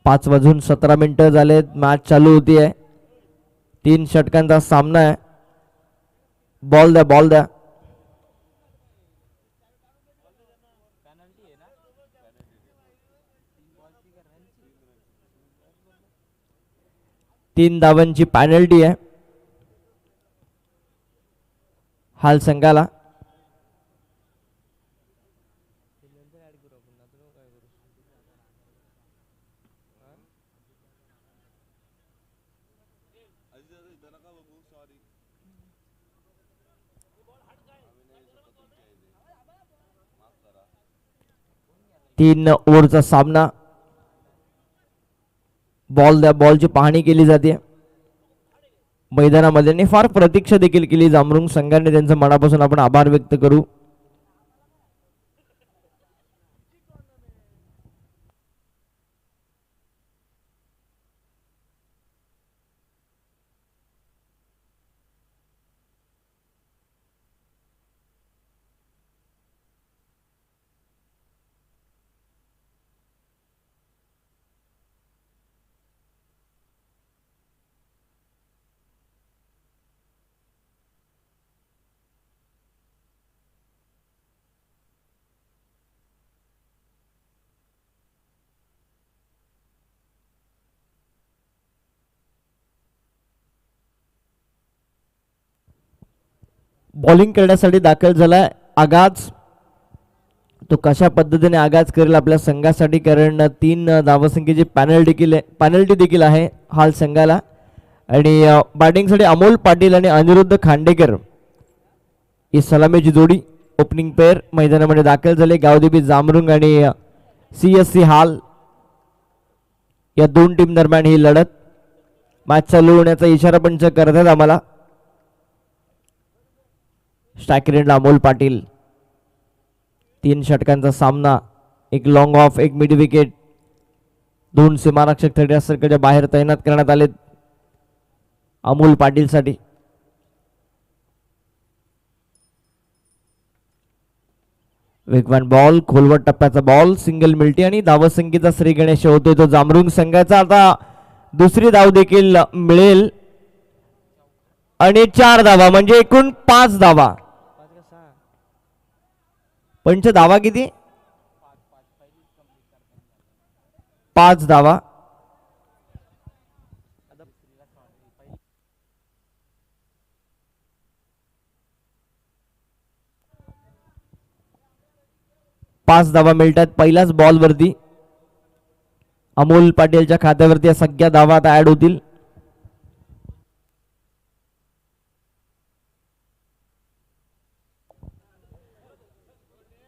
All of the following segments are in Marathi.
5:17 झालेत. मॅच चालू होती आहे. 3 षटकांचा सामना आहे. बॉल द्या. तीन धावांची पॅनल्टी आहे हाल संघाला. तीन ओव्हरचा सामना. बॉल द्या. बॉलची पाहणी केली जाते मैदानामध्ये आणि फार प्रतीक्षा देखील केली जांभरुंग संघाने. त्यांचं मनापासून आपण आभार व्यक्त करू. बॉलिंग करण्यासाठी दाखल झालाय आगाज. तो कशा पद्धतीने आगाज करेल आपल्या संघासाठी, कारण 3 धावसंख्येची पॅनल्टी देखील आहे हाल संघाला. आणि बॅटिंगसाठी अमोल पाटील आणि अनिरुद्ध खांडेकर ही सलामीची जोडी ओपनिंग पेअर मैदानामध्ये दाखल झाले. गावदेवी जांभरुंग आणि CSC हाल या दोन टीम दरम्यान ही लढत. मॅच चालू होण्याचा इशारा पंच करतात आम्हाला. स्ट्रायकर एंडला अमोल पाटील. 3 षटकांचा सामना. एक लॉंग ऑफ, एक मिड विकेट. 2 सीमारक्षक 30 सर्कलच्या बाहेर तैनात करण्यात आले अमोल पाटील साठी. वेगवान बॉल, खोलवर टप्प्याचा बॉल, सिंगल मिळते आणि धावसंख्येचा श्री गणेश होतोय तो जांभरुंग संघाचा. आता दुसरी धाव देखील मिळेल आणि 4 धावा म्हणजे एकूण 5 धावा. पंच धावा किती? 5 धावा. पाच धावा मिळतात पहिल्याच बॉल वरती. अमोल पाटीलच्या खात्यावरती या सगळ्या धावा आता ऍड होतील.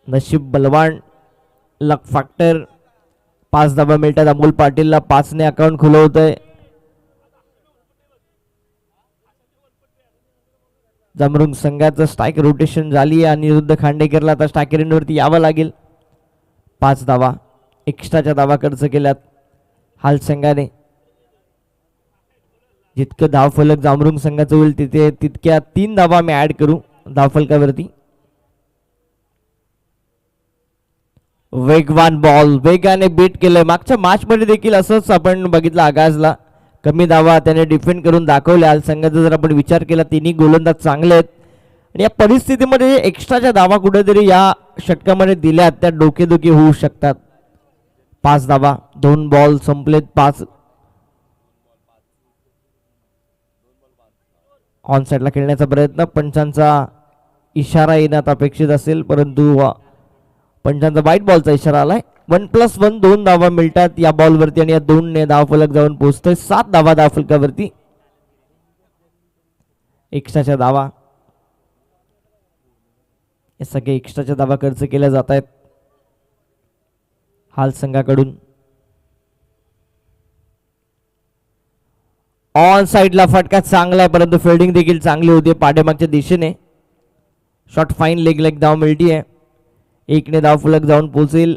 नशीब बलवान, लक फॅक्टर. 5 धावा मिळतात अमोल पाटीलला. 5 ने अकाउंट खुलवतोय जांभरुंग संघाचं. स्ट्राईक रोटेशन झाली आहे आणि अनिरुद्ध खांडेकरला आता स्ट्रायकर एंडवरती यावं लागेल. 5 धावा एक्स्ट्राच्या धावा खर्च केल्यात हाल संघाने. जितकं धावफलक जांभरुंग संघाचं होईल तितक्या 3 धावा आम्ही ऍड करू धावफलकावरती. वेगवान बॉल, वेगाने बीट केलंय. मागच्या मॅच मध्ये देखील असंच आपण बघितलं. आगाजला कमी धावा त्याने डिफेंड करून दाखवल्या. हाल संघाचा जर आपण विचार केला तिन्ही गोलंदाज चांगले आहेत आणि या परिस्थितीमध्ये एक्स्ट्राच्या धावा कुठेतरी या षटकामध्ये दिल्यात त्या डोकेदुखी होऊ शकतात. 5 धावा, 2 बॉल संपलेत. 5 ऑन साइडला खेळण्याचा प्रयत्न. पंचांचा इशारा येण्यात अपेक्षित असेल परंतु पंचांचा वाईट बॉलचा इशारा आलाय. 1+1 2 धावा मिळतात या बॉलवरती आणि या 2 ने धावफलक जाऊन पोहोचतोय. 7 धावा धावफलकावरती. एक्स्ट्राच्या धावा, हे सगळे एक्स्ट्राच्या धावा खर्च केल्या जात आहेत हाल संघाकडून. ऑन साइडला फटका चांगला आहे परंतु फिल्डिंग देखील चांगली होती पाठीमागच्या दिशेने. शॉट फाईन, लेग धाव मिळती आहे. 1 ने धावफलक जाऊन पोहोचेल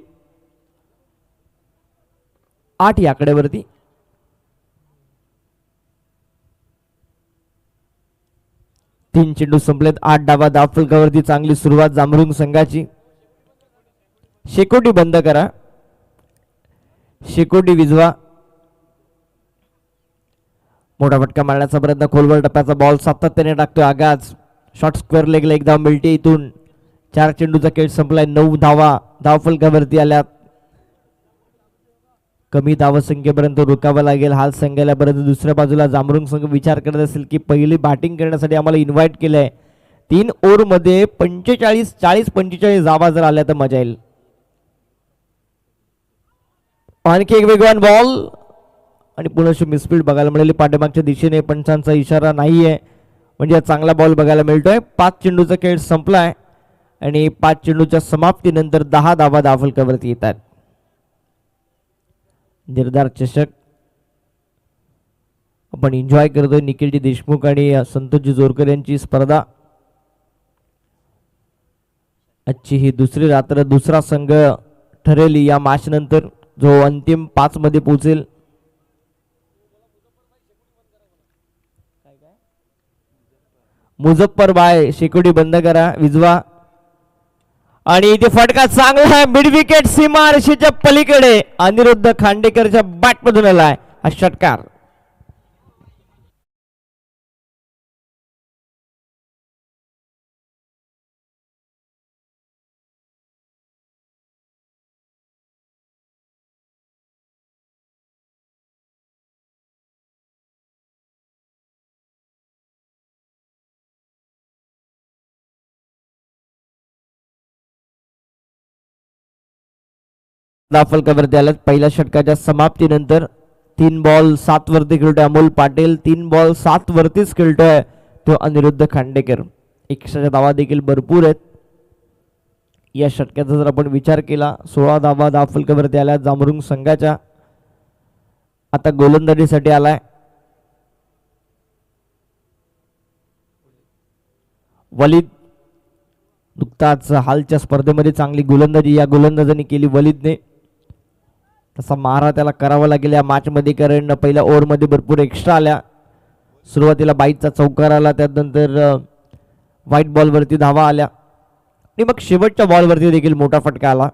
8 या आकड्यावरती. तीन चेंडू संपलेत. 8 धावा धावफलकावरती. चांगली सुरुवात जांभरुंग संघाची. शेकोटी बंद करा, शेकोटी विजवा. मोठा फटका मारण्याचा प्रयत्न, खोलवर टप्प्याचा बॉल सातत्याने टाकतोय आगाज. शॉर्ट स्क्वेअर लेगला एक धाव मिळते इथून. 4 चेंडूचा खेळ संपलाय. 9 धावा धावफलकावरती आल्यात. कमी धावसंख्येपर्यंत रोखावं लागेल हाल संघाला. परंतु दुसऱ्या बाजूला जांभरुंग संघ विचार करत असेल की पहिली बॅटिंग करण्यासाठी आम्हाला इन्व्हाइट केलंय. 3 ओव्हरमध्ये 40-45 धावा जर आल्या तर मजा येईल. आणखी एक वेगवान बॉल आणि पुन्हा मिसफील्ड बघायला मिळाली पाठीमागच्या दिशेने. पंचांचा इशारा नाहीये म्हणजे चांगला बॉल बघायला मिळतोय. 5 चेंडूचा खेळ संपलाय आणि 5 चेंडूच्या समाप्तीनंतर 10 धावा धावफलकावरती येतात. निर्धार चषक आपण एन्जॉय करतोय. निखिलजी देशमुख आणि संतोषजी जोरकर यांची स्पर्धा. आजची ही दुसरी रात्र. दुसरा संघ ठरेल या मॅच नंतर जो अंतिम 5 मध्ये पोहोचेल. मुझफ्फरबाय शेकोटी बंद करा विजवा. आणि इथे फटका चांगला आहे. मिड विकेट सीमा रेषेच्या पलीकडे अनिरुद्ध खांडेकरच्या बॅटमधून आलाय हा षटकार. धावफलकावरती आल्यात. पहिल्या षटकाच्या समाप्तीनंतर 3 बॉल 7 वरती खेळतोय अमोल पाटील. 3 बॉल 7 वरतीच खेळतोय तो अनिरुद्ध खांडेकर. एक्स्ट्राच्या धावा देखील भरपूर आहेत. या षटकाचा जर आपण विचार केला 16 धावा धावफलकावरती आल्या जांभरुंग संघाच्या. आता गोलंदाजीसाठी आलाय वलीद. नुकताच हालच्या स्पर्धेमध्ये चांगली गोलंदाजी या गोलंदाजांनी केली वलीदने. तसा मारा त्याला करावा लागेल या मॅच मध्ये कारण पहिल्या ओव्हरमध्ये भरपूर एक्स्ट्रा आल्या. सुरुवातीला बाईकचा चौकार आला, त्यानंतर व्हाईट बॉलवरती धावा आल्या आणि मग शेवटच्या बॉलवरती देखील मोठा फटका आला.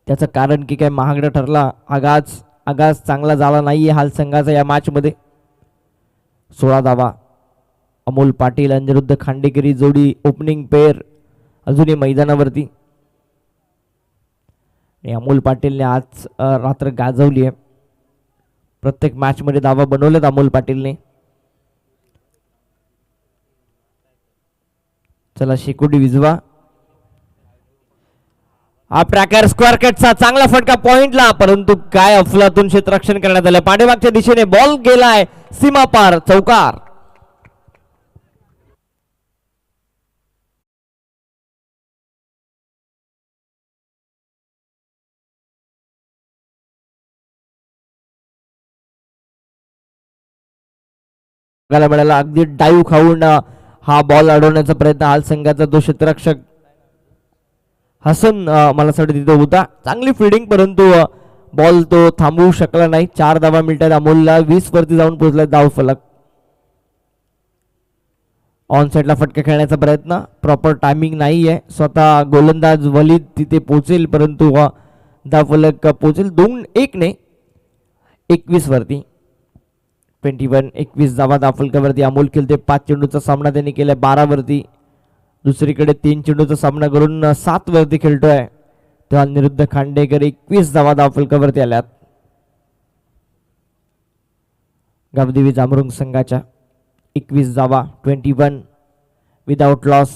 त्याचं कारण की काय महागडा ठरला. आगाज चांगला झाला नाहीये हाल संघाचा या मॅच मध्ये. 16 धावा. अमोल पाटील अनिरुद्ध खांडेकरी जोडी ओपनिंग पेअर अजूनही मैदानावरती. आणि अमोल पाटीलने आज रात्र गाजवली आहे. प्रत्येक मॅच मध्ये धावा बनवलेत अमोल पाटीलने. चला शेकोटी विजवा. हा प्रकार स्क्वेअर कटचा चांगला फटका पॉइंटला, परंतु काय अफलातून क्षेत्ररक्षण करण्यात आलं. पाठीमागच्या दिशेने बॉल गेलाय सीमा पार चौकार. मिळाला अगदी डाईव्ह खाऊन हा बॉल अडवण्याचा प्रयत्न हाल संघाचा तो क्षेत्ररक्षक हसन मला असं तिथे होता. चांगली फिल्डिंग परंतु बॉल तो थांबवू शकला नाही. 4 धावा मिळतात अमोलला. 20 वरती जाऊन पोहोचला धाव फलक. ऑन साईडला फटका खेळण्याचा प्रयत्न, प्रॉपर टायमिंग नाही आहे. स्वतः गोलंदाज वलीद तिथे पोहोचेल परंतु धाव फलक पोहोचेल 2-1 ने 21 वरती. 21 धावा धावफलकावरती अमोल खेळते. 5 चेंडूचा सामना त्यांनी केलाय 12 वरती. दुसरीकडे 3 चेंडूचा सामना करून 7 वरती खेळतोय तो अनिरुद्ध खांडेकर. 21 धावा धावफलकावरती आल्यात गावदेवी जांभरुंग संघाच्या. 21 धावा 21 विदाउट लॉस.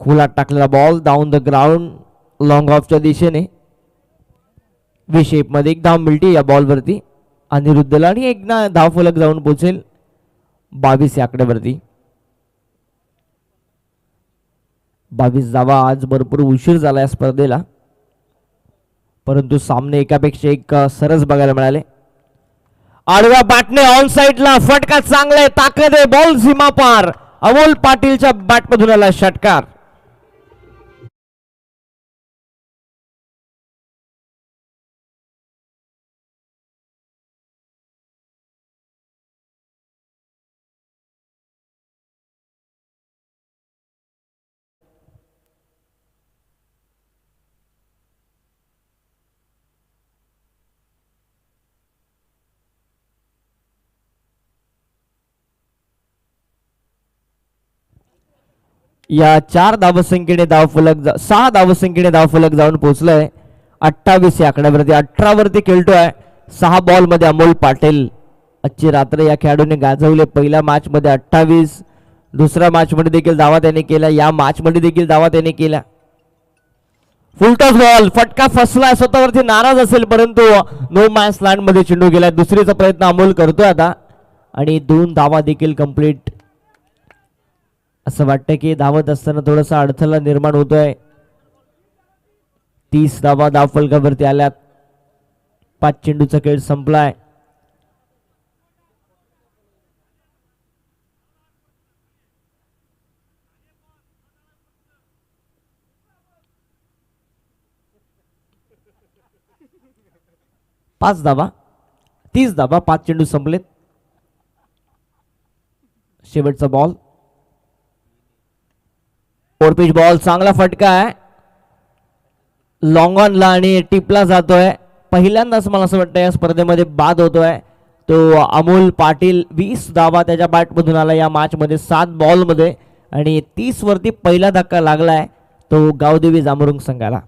खोलात टाकलेला ball down the ground long ऑफच्या दिशेने. व्ही शेप मध्ये एक धाव मिळते या बॉलवरती अनिरुद्धला आणि एक ना धाव फलक जाऊन पोहोचेल 22 या आकड्यावरती. 22 धावा. आज भरपूर उशीर झाला या स्पर्धेला परंतु सामने एकापेक्षा एक सरस बघायला मिळाले. आडव्या बॅटने ऑन साइडला फटका चांगला आहे. ताकद आहे. बॉल सीमा पार. अमोल पाटीलच्या बॅटमधून आला षटकार. या 4 धावसंख्येने धावफलक 6 धावसंख्येने धावफलक जाऊन पोहोचलाय. 28 या आकड्यावरती 18 वरती खेळतोय. 6 बॉल मध्ये अमोल पाटील. आजची रात्र या खेळाडूने गाजवले. पहिल्या मॅच मध्ये 28, दुसऱ्या मॅच मध्ये देखील धावा त्याने केल्या, या मॅच मध्ये देखील धावा त्याने केल्या. फुलटॉस बॉल, फटका फसलाय, स्वतःवरती नाराज असेल परंतु नो मॅच लँड मध्ये चेंडू गेलाय. दुसरीचा प्रयत्न अमोल करतोय आता आणि 2 धावा देखील कंप्लीट. असं वाटतं की धावत असताना थोडासा अडथळा निर्माण होतोय. 30 धावा धावफलकावरती आल्यात. 5 चेंडूचा खेळ संपलाय. पाच धावा, 30 धावा, 5 चेंडू संपलेत. शेवटचा बॉल, ओरपिच बॉल, चांगला फटका आहे. लॉंग ऑनला आणि टिपला जातोय. पहिल्यांदाच मला असं वाटतं या स्पर्धेमध्ये बाद होतोय तो अमोल पाटील. 20 धावा त्याच्या बॅटमधून आला या मॅच मध्ये 7 बॉल मध्ये आणि 30 वरती पहिला धक्का लागलाय तो गावदेवी जांभरुंग संघाला.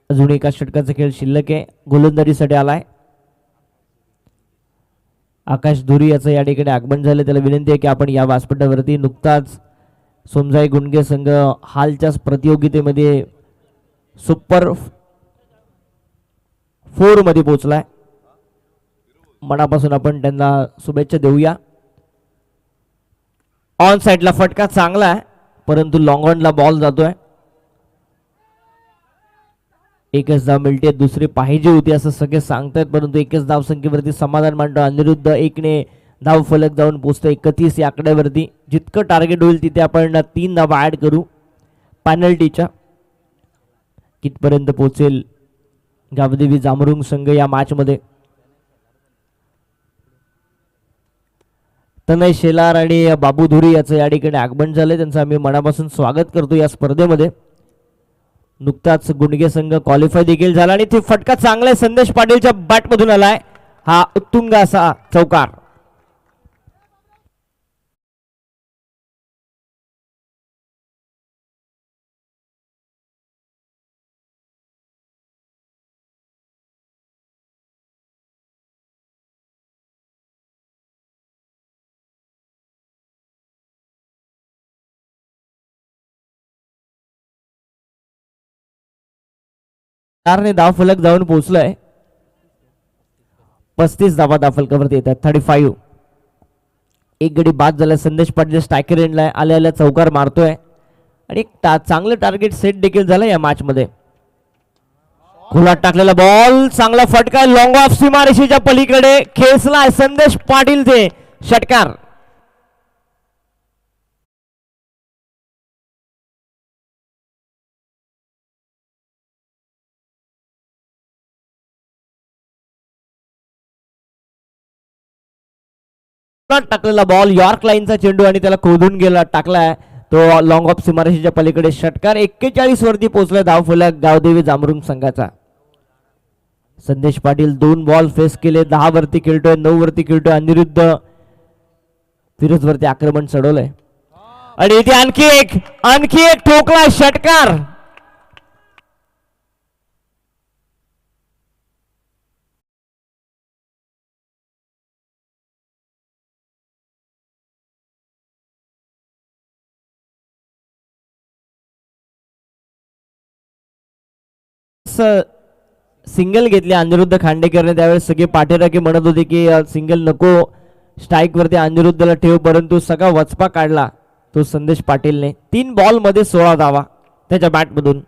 अजून एका षटकाचा खेळ शिल्लक आहे. गोलंदाजीसाठी आलाय आकाश धुरी, याचं या ठिकाणी आगमन झालं. त्याला विनंती आहे की आपण या व्यासपीठावरती नुकताच सोमजाई गुंडगे संघ हालच्याच प्रतियोगितेमध्ये सुपर 4 मध्ये पोहोचलाय. मनापासून आपण त्यांना शुभेच्छा देऊया. ऑन साइडला फटका चांगला आहे परंतु लॉंग ऑनला बॉल जातोय. एकच धाव मिळते, दुसरी पाहिजे होती असं सगळे सांगतायत परंतु एकच धाव संख्येवरती समाधान मांडतो. अनिरुद्ध 1ने धाव फलक जाऊन पोहोचतो 31 या आकड्यावरती. जितकं टार्गेट होईल तिथे आपण 3 धावा ऍड करू. पेनल्टीच्या कितपर्यंत पोहोचेल गावदेवी जांभरुंग संघ या मॅच मध्ये. तनय शेलार आणि बाबू धुरी याचं या ठिकाणी आगमन झालंय. त्यांचं आम्ही मनापासून स्वागत करतो या स्पर्धेमध्ये. नुकताच गुंडगे संघ क्वालिफाय देखील झाला आणि ते फटका चांगला आहे. संदेश पाटीलच्या बॅटमधून आलाय हा उत्तुंग असा चौकार. ने धाव फलक जाऊन पोहोचलाय. 35 धावा धावफलकावरती येतात. 35. एक गडी बाद झाला. संदेश पाटील स्ट्रायकर एंडला आल्या चौकार मारतोय आणि चांगलं टार्गेट सेट देखील झालं या मॅच मध्ये. खुला टाकलेला बॉल, चांगला फटका, लॉंग ऑफ सीमारेषेच्या पलीकडे खेचलाय संदेश पाटील ते षटकार. टाकलेला बॉल, यॉर्क लाईनचा चेंडू आणि त्याला खोदून गेला टाकलाय तो लॉंग ऑफ सीमारेषेच्या पलीकडे षटकार. 41 वरती पोहोचलाय धाव फलक गावदेवी जांभरुंग संघाचा. संदेश पाटील 2 बॉल फेस केले. 10 वरती खेळतोय, 9 वरती खेळतोय. अनिरुद्ध फिरोज वरती आक्रमण चढवलंय आणि इथे आणखी एक ठोकला षटकार. सिंगल घेतली अनिरुद्ध खांडेकरने, त्यावेळेस सगळे पाठीराखे म्हणत होते की सिंगल नको, स्ट्राईक वरती अनिरुद्धला ठेव, परंतु सगळा वचपा काढला तो संदेश पाटीलने. 3 बॉल मध्ये 16 धावा त्याच्या बॅटमधून.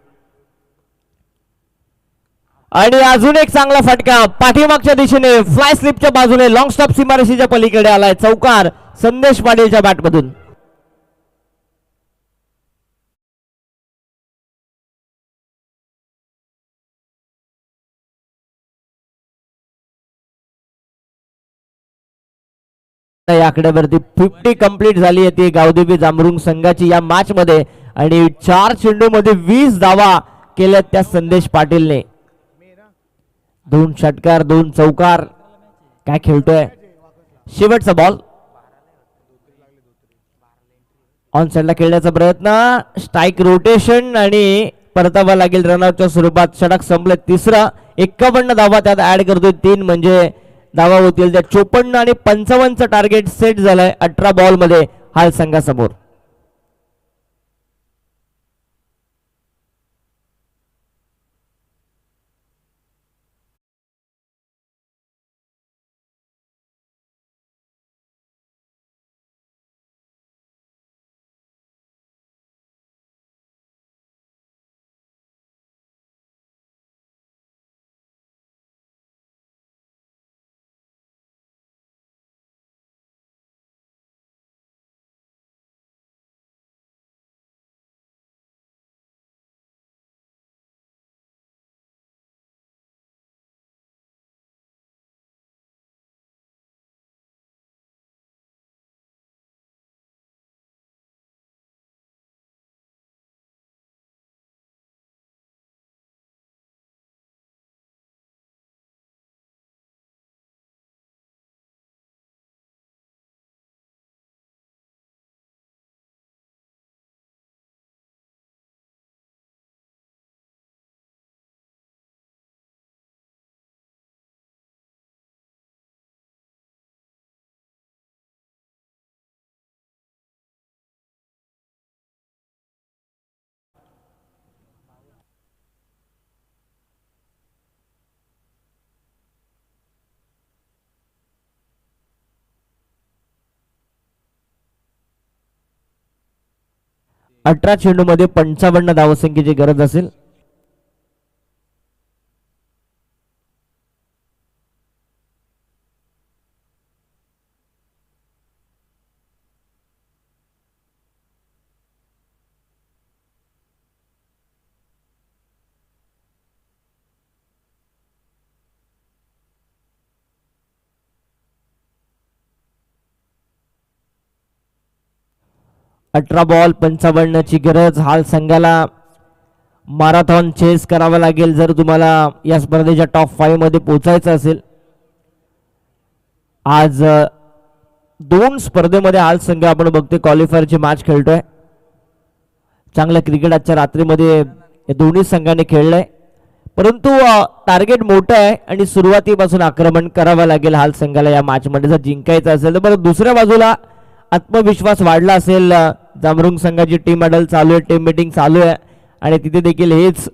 आणि अजून एक चांगला फटका पाठीमागच्या दिशेने फ्लाय स्लिपच्या बाजूने लॉंग स्टॉप सीमारेषेच्या पलीकडे आलाय, चौकार संदेश पाटीलच्या बॅटमधून. या आकड्यावरती 50 कंप्लीट झाली आहे ती गावदेवी जांभरुंग संघाची या मॅच मध्ये. आणि 4 चेंडू मध्ये 20 धावा केल्यात त्या संदेश पाटीलने. 2 षटकार 2 चौकार. काय खेळतोय. शेवटचा बॉल ऑन साइडला खेळण्याचा प्रयत्न, स्ट्राईक रोटेशन आणि परतावा लागेल रनआउटच्या स्वरूपात. षटक संपले. तिसरा 51 धावा त्यात ऍड करतोय. 3 म्हणजे धावा होतील त्या. 54 आणि 55 टार्गेट सेट झालंय 18 बॉल मध्ये हाल संघासमोर. अठरा चेंडू मध्ये 55 धावसंख्येची गरज असेल. अठरा बॉल 55 ची गरज. हाल संघाला मॅरेथॉन चेस करावा लागेल जर तुम्हाला या स्पर्धेच्या टॉप 5 मध्ये पोहोचायचं असेल. आज 2 स्पर्धेमध्ये हाल संघ आपण बघतोय क्वालिफायरची मॅच खेळतोय. चांगलं क्रिकेट आजच्या रात्रीमध्ये या दोन्ही संघाने खेळलंय, परंतु टार्गेट मोठं आहे आणि सुरुवातीपासून आक्रमण करावं लागेल हाल संघाला या मॅच मध्ये जर जिंकायचं असेल तर. बरं, दुसऱ्या बाजूला आत्मविश्वास वाढला असेल. जांभरुंग संघाची टीम मॅडल चालू आहे, टीम मीटिंग चालू आहे आणि तिथे देखील हेच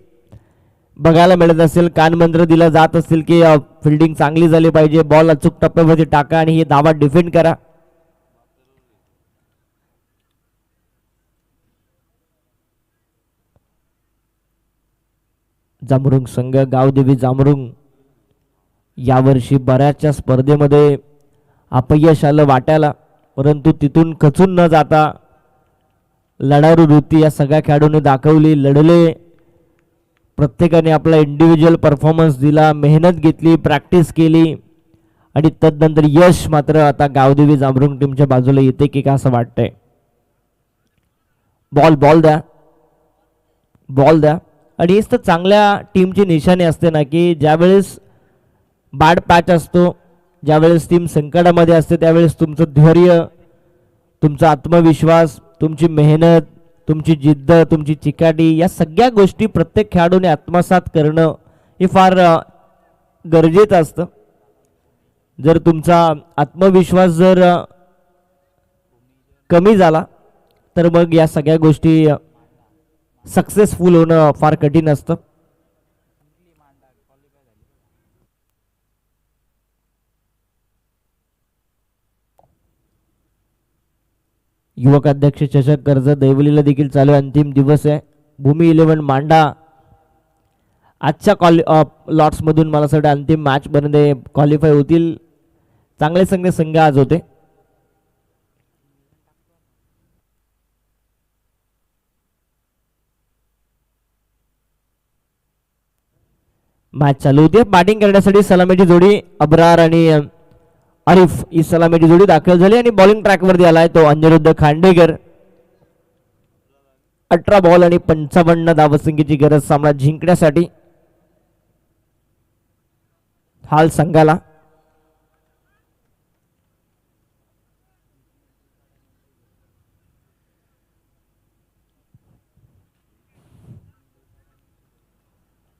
बघायला मिळत असेल. कानमंत्र दिला जात असेल की फिल्डिंग चांगली झाली पाहिजे, बॉल अचूक टप्प्यावरती टाका आणि ही धावा डिफेंड करा. जांभरुंग संघ गावदेवी जांभरुंग यावर्षी बऱ्याचशा स्पर्धेमध्ये अपयश आलं वाट्याला, परंतु तिथून खचून न जाता लढाऊ वृत्ती या सगळ्या खेळाडूंनी दाखवली. लढले, प्रत्येकाने आपला इंडिव्हिज्युअल परफॉर्मन्स दिला, मेहनत घेतली, प्रॅक्टिस केली आणि तदनंतर यश मात्र आता गावदेवी जांभरुंग टीमच्या बाजूला येते की का असं वाटतंय. बॉल द्या, बॉल द्या. आणि हेच तर चांगल्या टीमची निशाणी असते ना, की ज्यावेळेस बॅड पॅच असतो, ज्यावेळेस टीम संकटामध्ये असते, त्यावेळेस तुमचं धैर्य, तुमचा आत्मविश्वास, तुमची मेहनत, तुमची जिद्द, तुमची चिकाटी या सगळ्या गोष्टी प्रत्येक खेळाडूने आत्मसात करणं हे फार गरजेचं असतं. जर तुमचा आत्मविश्वास जर कमी झाला तर मग या सगळ्या गोष्टी सक्सेसफुल होणं फार कठीण असतं. युवक अध्यक्ष चषक कर्ज दैवलीला देखील चालू आहे. अंतिम दिवस आहे. भूमी 11 मांडा आजच्या लॉट्समधून मला असं वाटतं अंतिम मॅचमध्ये क्वालिफाय होतील. चांगले चांगले संघ आज होते. मॅच चालू होते. बॅटिंग करण्यासाठी सलामीची जोडी अब्रार आणि आरिफ ही सलामीची जोडी दाखल झाली आणि बॉलिंग ट्रॅकवरती आलाय तो अनिरुद्ध खांडेकर. 18 बॉल आणि 55 धावसंख्येची गरज सामना जिंकण्यासाठी हाल संघाला.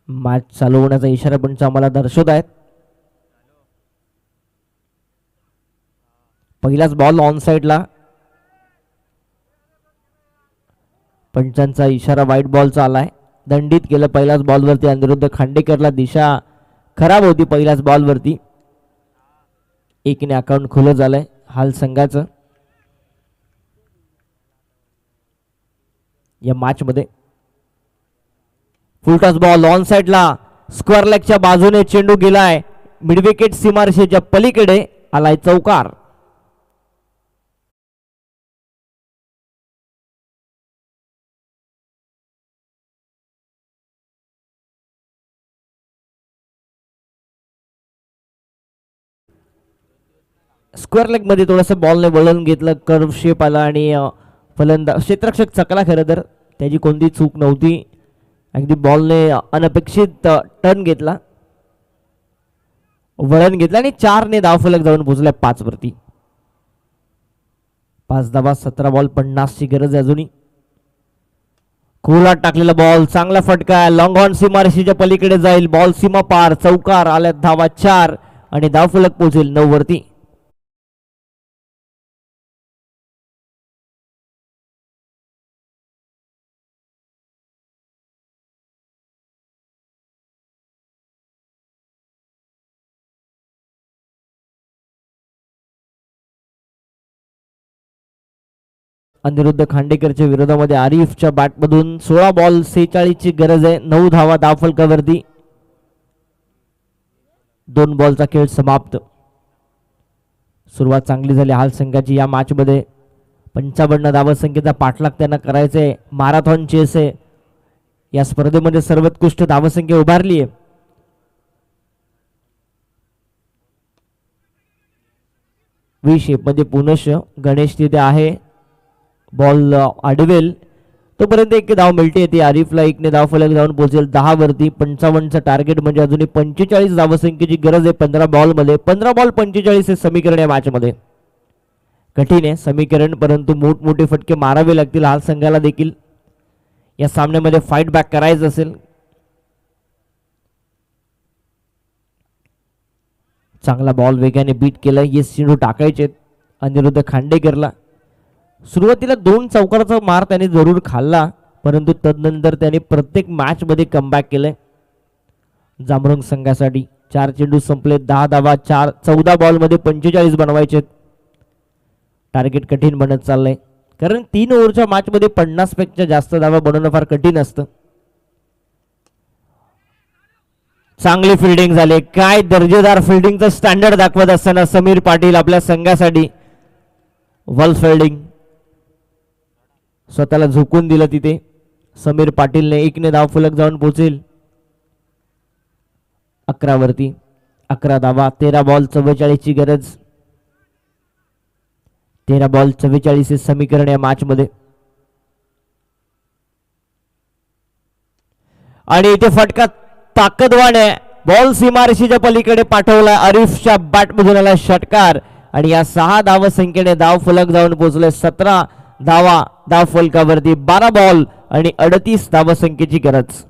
मॅच चालू होण्याचा इशारा पंच आम्हाला दर्शवत आहेत. पहिलाच बॉल ऑन साइडला. पंचांचा इशारा व्हाईट बॉलचा आलाय. दंडित केलं पहिल्याच बॉलवरती अनिरुद्ध खांडेकरला. दिशा खराब होती पहिल्याच बॉलवरती. एकने अकाउंट खुलं झालंय हाल संघाचं या मॅच मध्ये. फुलटॉस बॉल ऑन साइडला स्क्वेअर लेगच्या बाजूने चेंडू गेलाय. मिडविकेट सीमारेषेच्या पलीकडे आलाय चौकार. स्क्वेअर लेग मध्ये थोडंसं बॉलने वळून घेतलं. कर्व शेप आला आणि फलंदाज क्षेत्ररक्षक चकला. खरं तर त्याची कोणती चूक नव्हती. अगदी बॉलने अनपेक्षित टर्न घेतला, वळण घेतला आणि 4ने धावफलक जाऊन पोहोचलाय 5 वरती. 5 धावा 17 बॉल 50 ची गरज आहे अजूनही. खोलात टाकलेला बॉल चांगला फटका. लॉंग ऑन सीमारेषेच्या पलीकडे जाईल. बॉल सीमा पार. चौकार. आल्या धावा 4 आणि धावफलक पोहोचेल 9 वरती. अनिरुद्ध खांडेकरच्या विरोधामध्ये आरिफच्या बॅटमधून 16 बॉल 46 ची गरज आहे. 9 धावा धावफलकावरती. 2 बॉलचा खेळ समाप्त. सुरुवात चांगली झाली हाल संघाची या मॅच मध्ये. 55 धावसंख्येचा पाठलाग त्यांना करायचंय. मॅरेथॉन चेस आहे या स्पर्धेमध्ये. सर्वोत्कृष्ट धावसंख्या उभारली आहे. व्ही शेप मध्ये पुनश गणेश तिथे आहे. बॉल आडवेल तोपर्यंत 1 धाव मिळते. ती आरिफला 1ने धावफलक जाऊन पोहोचेल 10 वरती. 55चं टार्गेट म्हणजे अजूनही 45 धावसंख्येची गरज आहे 15 बॉल मध्ये. 15 बॉल 45 हे समीकरण या मॅच मध्ये. कठीण आहे समीकरण, परंतु मोठमोठे फटके मारावे लागतील हाल संघाला देखील या सामन्यामध्ये फाईट बॅक करायचं असेल. चांगला बॉल वेगाने बीट केला. ये चेंडू टाकायचे अनिरुद्ध खांडेकरला. सुरुवातीला 2 चौकाराचा मार त्याने जरूर खाल्ला, परंतु तदनंतर त्याने प्रत्येक मॅच मध्ये कमबॅक केलंय जांभरुंग संघासाठी. 4 चेंडू संपले. 10 धावा 14 बॉल मध्ये 45 बनवायचे. टार्गेट कठीण बनत चाललंय, कारण 3 ओव्हरच्या मॅच मध्ये 50 पेक्षा जास्त धावा बनवणं फार कठीण असतं. चांगली फिल्डिंग झाली. काय दर्जेदार फिल्डिंगचं स्टँडर्ड दाखवत असताना समीर पाटील आपल्या संघासाठी. वॉल फिल्डिंग स्वतःला झुकून दिलं तिथे समीर पाटीलने. 1ने धावफलक जाऊन पोहोचेल 11 वरती. 11 धावा 13 बॉल 44 ची गरज. 13 बॉल 44 हे समीकरण या मॅच मध्ये. आणि इथे फटका ताकदवान आहे. बॉल सीमारेषेच्या पलीकडे पाठवला. आरिफच्या बॅटमधून आला षटकार आणि या 6 धावसंख्येने धावफलक जाऊन पोहोचले 17 धावा धावफलकावरती. 12 बॉल आणि 38 धावसंख्येची गरज.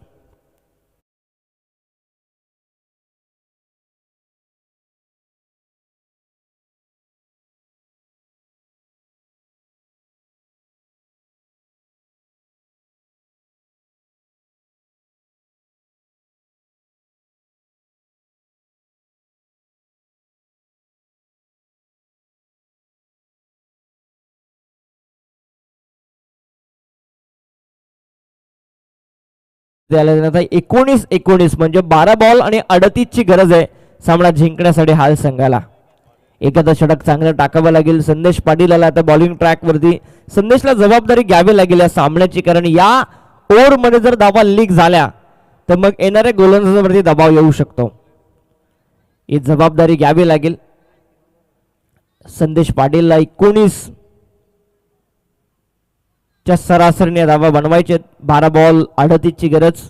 आता 19-19 म्हणजे 12 बॉल आणि 38ची गरज आहे सामना जिंकण्यासाठी हाल संघाला. एखादा षटक चांगलं टाकावं लागेल. संदेश पाटील आला आता बॉलिंग ट्रॅक वरती. संदेशला जबाबदारी घ्यावी लागेल या सामन्याची, कारण या ओव्हरमध्ये जर धावा लीक झाल्या तर मग येणाऱ्या गोलंदाजावरती दबाव येऊ शकतो. ही जबाबदारी घ्यावी लागेल. संदेश पाटीलला 19 च्या सरासरीने धावा बनवायचे. 12 बॉल 38ची गरज.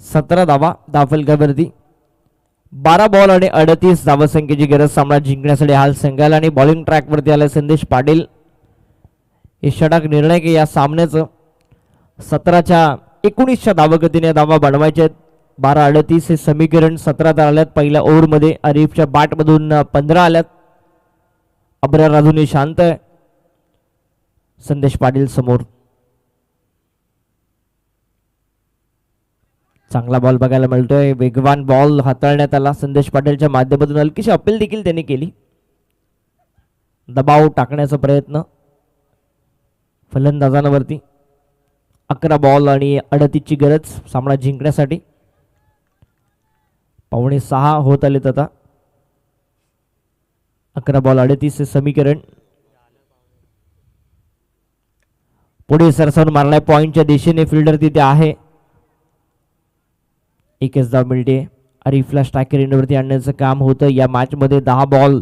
सतरा धावा धावफलकावरती. 12 बॉल आणि 38 धावसंख्येची गरज सामना जिंकण्यासाठी हाल संघाला. आणि बॉलिंग ट्रॅकवरती आला संदेश पाटील. हे षटक निर्णायक या सामन्याचं. 17च्या 19च्या धावगतीने धावा बनवायचे आहेत. 12-38 हे समीकरण. 17 धावा आल्यात पहिल्या ओव्हरमध्ये. अरिफच्या बॅटमधून 15 आल्यात. अब्रार अजूनही शांत आहे. संदेश पाटील समोर. चांगला बॉल बघायला मिळतोय. वेगवान बॉल हाताळण्यात आला संदेश पाटीलच्या माध्यमातून. हलकीशी अपील देखील त्यांनी केली. दबाव टाकण्याचा प्रयत्न फलंदाजांवरती. 11 बॉल आणि 38ची गरज सामना जिंकण्यासाठी. 5:15 होत आलेत आता. 11 बॉल 38 हे समीकरण. पुढे सरसावून मारलाय पॉइंटच्या दिशेने. फिल्डर तिथे आहे. एकच धाव मिळते. अरिफला स्ट्रायकर एंडवरती आणण्याचं काम होतं या मॅच मध्ये. 10 बॉल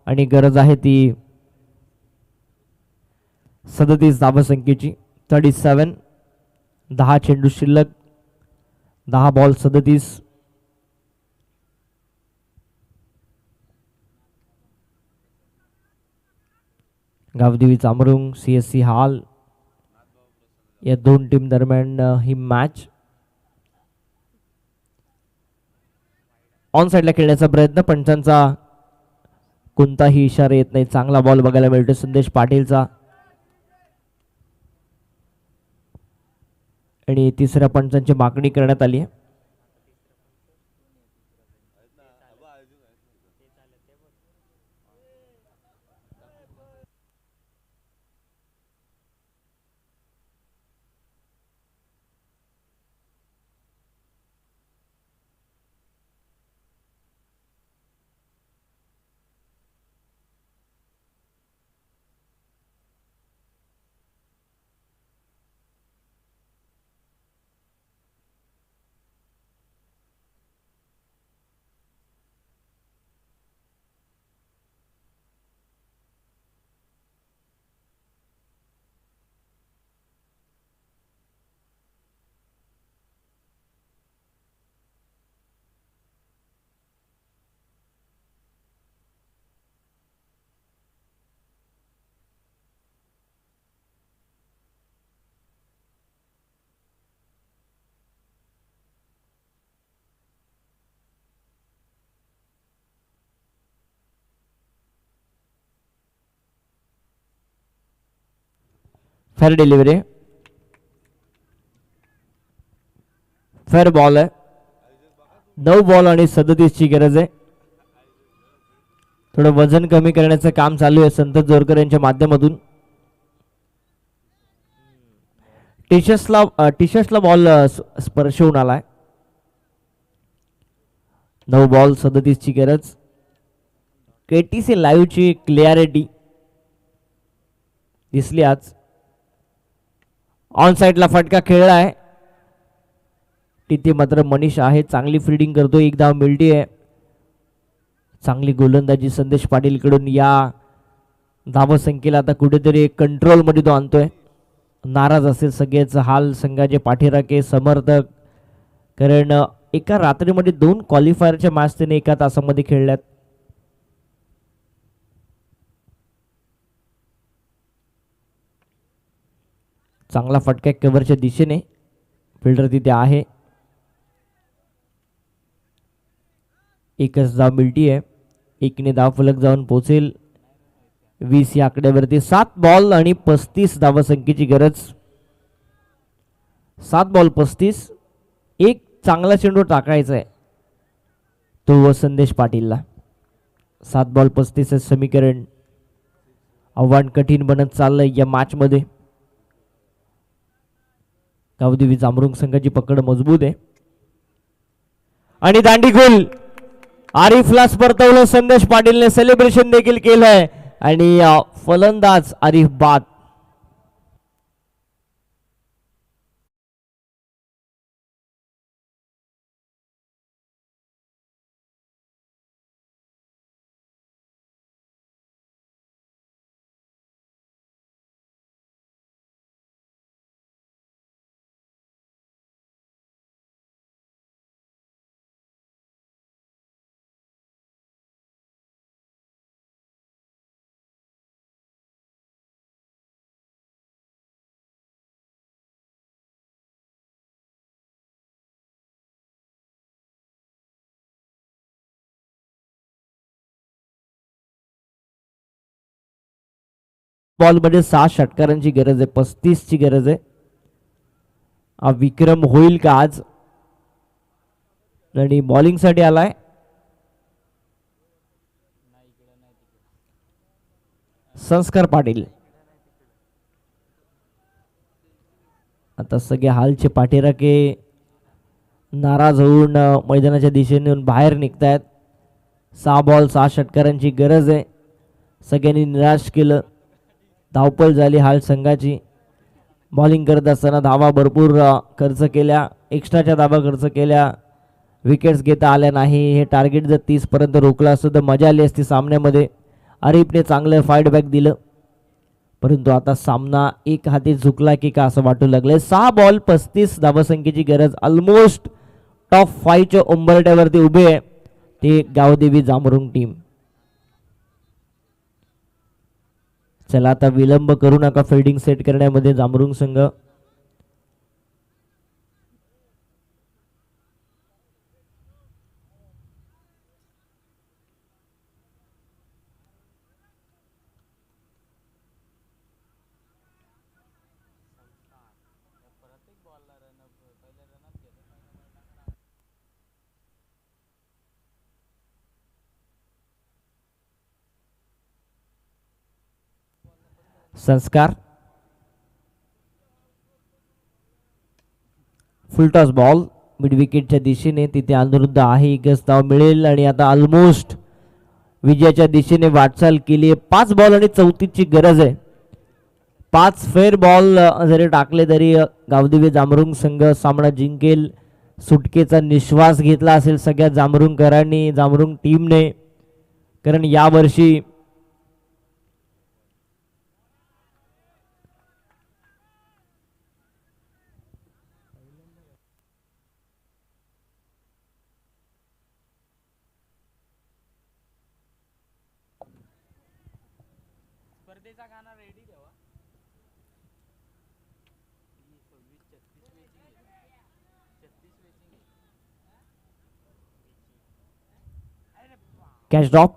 आणि गरज आहे ती 37 धावसंख्येची. 37. 10 चेंडू शिल्लक. 10 बॉल 37. गावदेवी चामरुंग CSC हाल या दोन टीम दरम्यान ही मॅच. ऑन साइडला खेळण्याचा प्रयत्न. पंचांचा कोणताही इशारा येत नाही. चांगला बॉल बघायला मिळतो संदेश पाटीलचा. आणि तिसऱ्या पंचांची मागणी करण्यात आली आहे. Fair delivery. फेअर बॉल आहे. 9 बॉल आणि 37ची गरज आहे. थोडं वजन कमी करण्याचं काम चालू आहे संतोष जोरकर यांच्या माध्यमातून. टी-शर्ट्सला बॉल स्पर्श होऊन आलाय. 9 बॉल 37ची गरज. KTC लाईव्हची क्लिअरिटी दिसली आज. ऑन साईडला फटका खेळला आहे. तिथे मात्र मनीष आहे, चांगली फिल्डिंग करतो, एक धाव मिळती आहे. चांगली गोलंदाजी संदेश पाटील कडून. या धावसंख्येला आता कुठेतरी कंट्रोल मध्ये तो आणतोय. नाराज असेल सगळेच हाल संघाचे पाठीराखे समर्थक, कारण एका रात्रीमध्ये 2 क्वालिफायरच्या मॅच त्याने एका तासामध्ये खेळल्यात. चांगला फटका कव्हरच्या दिशेने, फिल्डर तिथे आहे. एकच धाव मिळती आहे. एकने धाव फलक जाऊन पोहोचेल 20 या आकड्यावरती. 7 बॉल आणि 35 धावसंख्येची गरज. 7 बॉल 35. एक चांगला चेंडू टाकायचा आहे तो संदेश पाटीलला. 7 बॉल 35 हे समीकरण. आव्हान कठीण बनत चाललंय या मॅच मध्ये. गावदेवी जांभरुंग संघाची पकड मजबूत आहे आणि दांडीगुल. आरिफला परतवलं संदेश पाटीलने, सेलिब्रेशन देखील केलंय आणि फलंदाज आरिफ बाद. बॉल मध्ये 6 षटकारांची गरज आहे, 35 ची गरज आहे. विक्रम होईल का आज? आणि बॉलिंग साठी आलाय संस्कार पाटील. आता सगळे हालचे पाठीराखे नाराज होऊन मैदानाच्या दिशेने बाहेर निघतायत. 6 बॉल 6 षटकारांची गरज आहे. सगळ्यांनी निराश केलं. धावपळ झाली हाल संघाची. बॉलिंग करत असताना धावा भरपूर खर्च केल्या, एक्स्ट्राच्या धावा खर्च केल्या, विकेट्स घेता आल्या नाही. हे टार्गेट जर 30 पर्यंत रोखलं असतं तर मजा आली असती सामन्यामध्ये. आरिफने चांगलं फाईट बॅक दिलं, परंतु आता सामना एक हाती झुकला की का असं वाटू लागलंय. 6 बॉल 35 धावसंख्येची गरज. ऑलमोस्ट टॉप 5 च्या उंबरठ्यावरती उभे आहे ते गावदेवी जांभरुंग टीम. चला आता विलंब करू नका फिल्डिंग सेट करण्यामध्ये जांभरुंग संघ. संस्कार फुलटॉस बॉल मिड विकेटच्या दिशेने, तिथे अनुरुद्ध आहे. एकच धाव मिळेल आणि आता ऑलमोस्ट विजयाच्या दिशेने वाटचाल केली आहे. 5 बॉल आणि 34 ची गरज आहे. 5 फेअर बॉल जरी टाकले तरी गावदेवी जांभरुंग संघ सामना जिंकेल. सुटकेचा निश्वास घेतला असेल सगळ्या जांभरुंगकरांनी, जांभरुंग टीमने, कारण यावर्षी कॅच ड्रॉप.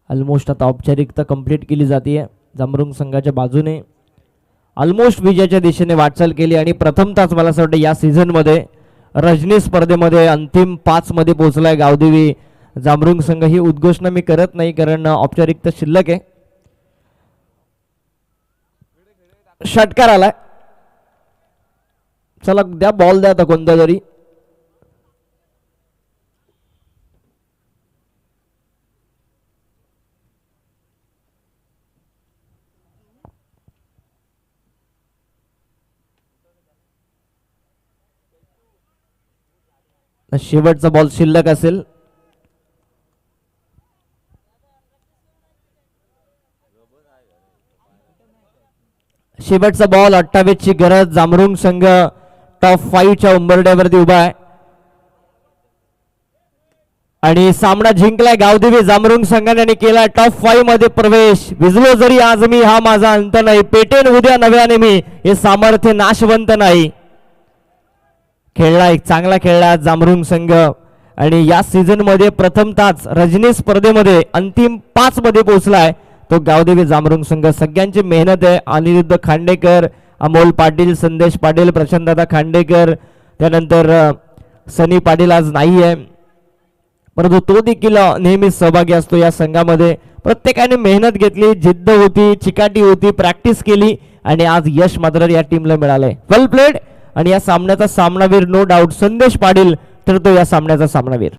ऑलमोस्ट आता औपचारिकता कंप्लीट केली जाते जांभरुंग संघाच्या बाजूने. ऑलमोस्ट विजयाच्या दिशेने वाटचाल केली आणि प्रथमतःच मला असं वाटतं या सीझन मध्ये रजनी स्पर्धेमध्ये अंतिम 5 मध्ये पोहोचलाय गावदेवी जांभरुंग संघ. ही उद्घोषणा मी करत नाही कारण औपचारिकता शिल्लक आहे. षटकार आलाय. चला द्या बॉल द्या आता कोणता तरी. शेवटचा बॉल शिल्लक असेल. शेवटचा बॉल 28 ची गरज. जांभरुंग संघ टॉप 5 च्या उंबरड्यावरती उभा आहे आणि सामना जिंकलाय गावदेवी जांभरुंग संघाने आणि केला टॉप 5 मध्ये प्रवेश. विजलो जरी आज मी हा माझा अंत नाही, पेटेन उद्या नव्याने मी, हे सामर्थ्य नाशवंत नाही. खेळला एक चांगला खेळला जांभरुंग संघ आणि या सीझन मध्ये प्रथमताच रजनी स्पर्धेमध्ये अंतिम 5 मध्ये पोहोचलाय तो गावदेवी जांभरुंग संघ. सगळ्यांची मेहनत आहे. अनिरुद्ध खांडेकर, अमोल पाटील, संदेश पाटील, प्रशांतदादा खांडेकर, त्यानंतर सनी पाटील आज नाही आहे परंतु तो देखील नेहमी सहभागी असतो या संघामध्ये. प्रत्येकाने मेहनत घेतली, जिद्द होती, चिकाटी होती, प्रॅक्टिस केली आणि आज यश मात्र या टीमला मिळालंय. वेल प्लेड. आणि या सामन्याचा सामनावीर नो डाऊट संदेश पाटील ठरतो या सामन्याचा सामनावीर.